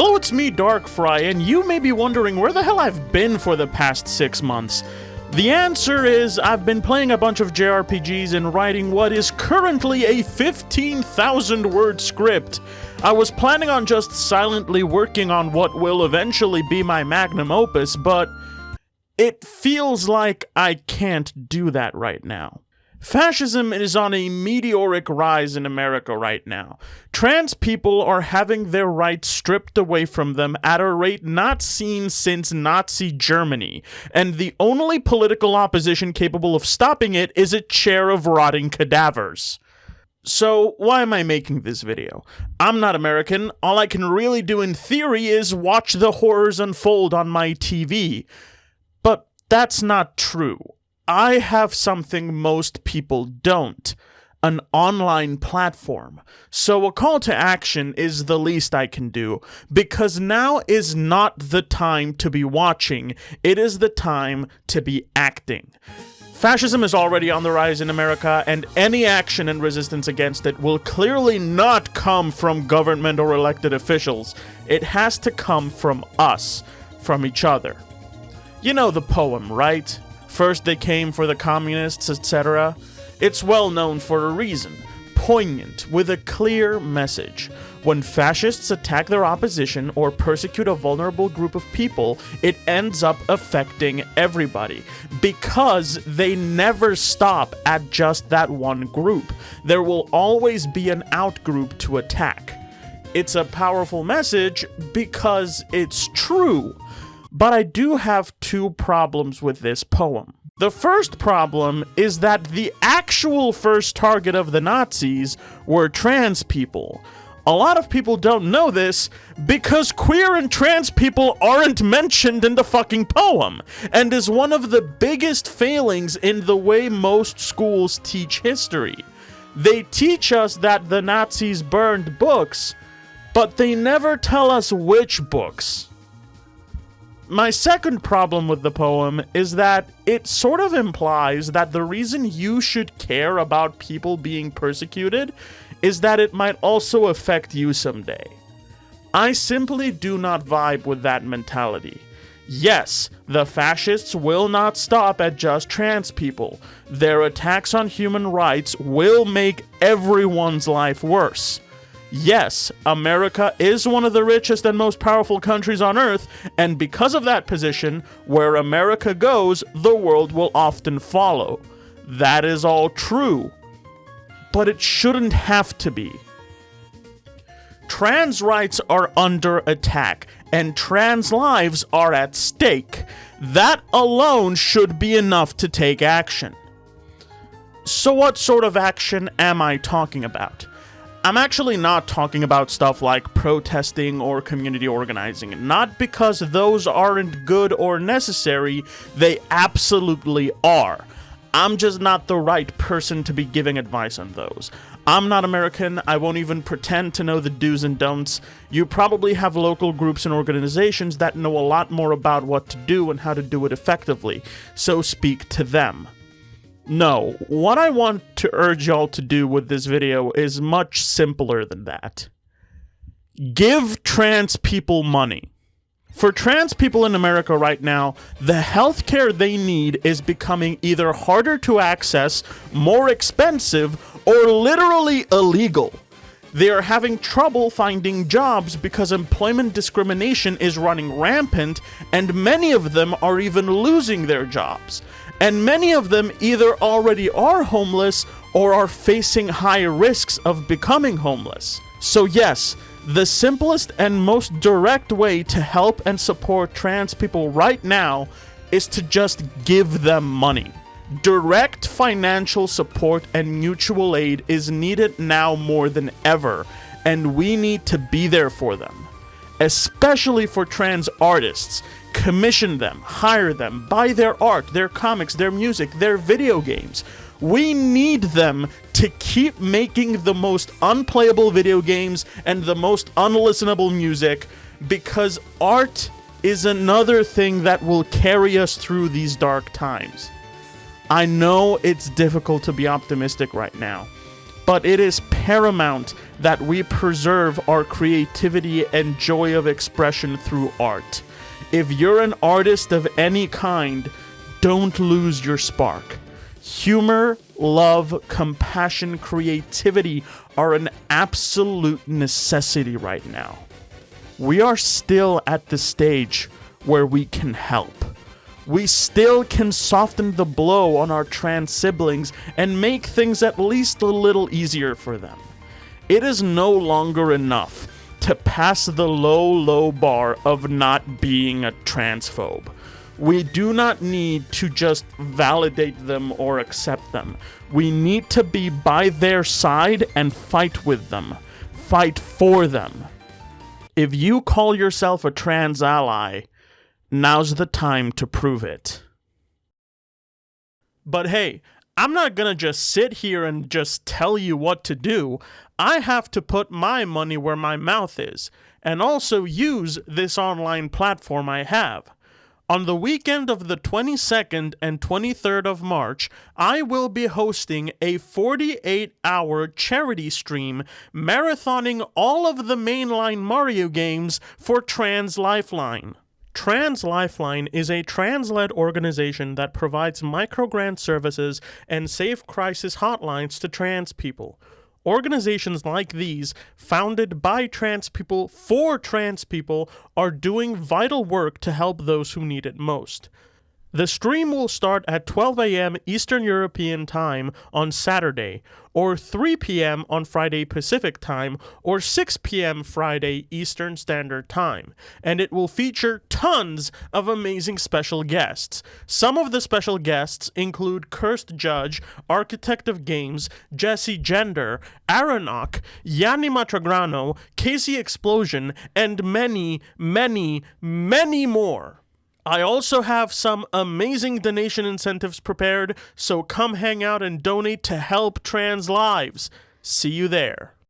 Hello, it's me, Darkfry, and you may be wondering where the hell I've been for the past 6 months. The answer is I've been playing a bunch of JRPGs and writing what is currently a 15,000-word script. I was planning on just silently working on what will eventually be my magnum opus, but it feels like I can't do that right now. Fascism is on a meteoric rise in America right now. Trans people are having their rights stripped away from them at a rate not seen since Nazi Germany, and the only political opposition capable of stopping it is a chair of rotting cadavers. So, why am I making this video? I'm not American. All I can really do in theory is watch the horrors unfold on my TV. But that's not true. I have something most people don't, an online platform. So a call to action is the least I can do, because now is not the time to be watching, it is the time to be acting. Fascism is already on the rise in America, and any action and resistance against it will clearly not come from government or elected officials. It has to come from us, from each other. You know the poem, right? First they came for the communists, etc. It's well known for a reason. Poignant, with a clear message. When fascists attack their opposition or persecute a vulnerable group of people, it ends up affecting everybody. Because they never stop at just that one group. There will always be an outgroup to attack. It's a powerful message because it's true. But I do have two problems with this poem. The first problem is that the actual first target of the Nazis were trans people. A lot of people don't know this because queer and trans people aren't mentioned in the fucking poem, and is one of the biggest failings in the way most schools teach history. They teach us that the Nazis burned books, but they never tell us which books. My second problem with the poem is that it sort of implies that the reason you should care about people being persecuted is that it might also affect you someday. I simply do not vibe with that mentality. Yes, the fascists will not stop at just trans people. Their attacks on human rights will make everyone's life worse. Yes, America is one of the richest and most powerful countries on Earth, and because of that position, where America goes, the world will often follow. That is all true. But it shouldn't have to be. Trans rights are under attack, and trans lives are at stake. That alone should be enough to take action. So what sort of action am I talking about? I'm actually not talking about stuff like protesting or community organizing, not because those aren't good or necessary, they absolutely are. I'm just not the right person to be giving advice on those. I'm not American, I won't even pretend to know the do's and don'ts. You probably have local groups and organizations that know a lot more about what to do and how to do it effectively, so speak to them. No, what I want to urge y'all to do with this video is much simpler than that. Give trans people money. For trans people in America right now, the healthcare they need is becoming either harder to access, more expensive, or literally illegal. They are having trouble finding jobs because employment discrimination is running rampant, and many of them are even losing their jobs. And many of them either already are homeless or are facing high risks of becoming homeless. So yes, the simplest and most direct way to help and support trans people right now is to just give them money. Direct financial support and mutual aid is needed now more than ever, and we need to be there for them. Especially for trans artists. Commission them, hire them, buy their art, their comics, their music, their video games. We need them to keep making the most unplayable video games and the most unlistenable music, because art is another thing that will carry us through these dark times. I know it's difficult to be optimistic right now, but it is paramount that we preserve our creativity and joy of expression through art. If you're an artist of any kind, don't lose your spark. Humor, love, compassion, creativity are an absolute necessity right now. We are still at the stage where we can help. We still can soften the blow on our trans siblings and make things at least a little easier for them. It is no longer enough to pass the low bar of not being a transphobe. We do not need to just validate them or accept them. We need to be by their side and fight with them. Fight for them. If you call yourself a trans ally, now's the time to prove it. But hey, I'm not gonna just sit here and just tell you what to do. I have to put my money where my mouth is, and also use this online platform I have. On the weekend of the 22nd and 23rd of March, I will be hosting a 48-hour charity stream marathoning all of the mainline Mario games for Trans Lifeline. Trans Lifeline is a trans-led organization that provides microgrant services and safe crisis hotlines to trans people. Organizations like these, founded by trans people for trans people, are doing vital work to help those who need it most. The stream will start at 12 a.m. Eastern European Time on Saturday, or 3 p.m. on Friday Pacific Time, or 6 p.m. Friday Eastern Standard Time, and it will feature tons of amazing special guests. Some of the special guests include Cursed Judge, Architect of Games, Jesse Gender, Aronok, Yanni Matragrano, Casey Explosion, and many, many, many more. I also have some amazing donation incentives prepared, so come hang out and donate to help trans lives. See you there.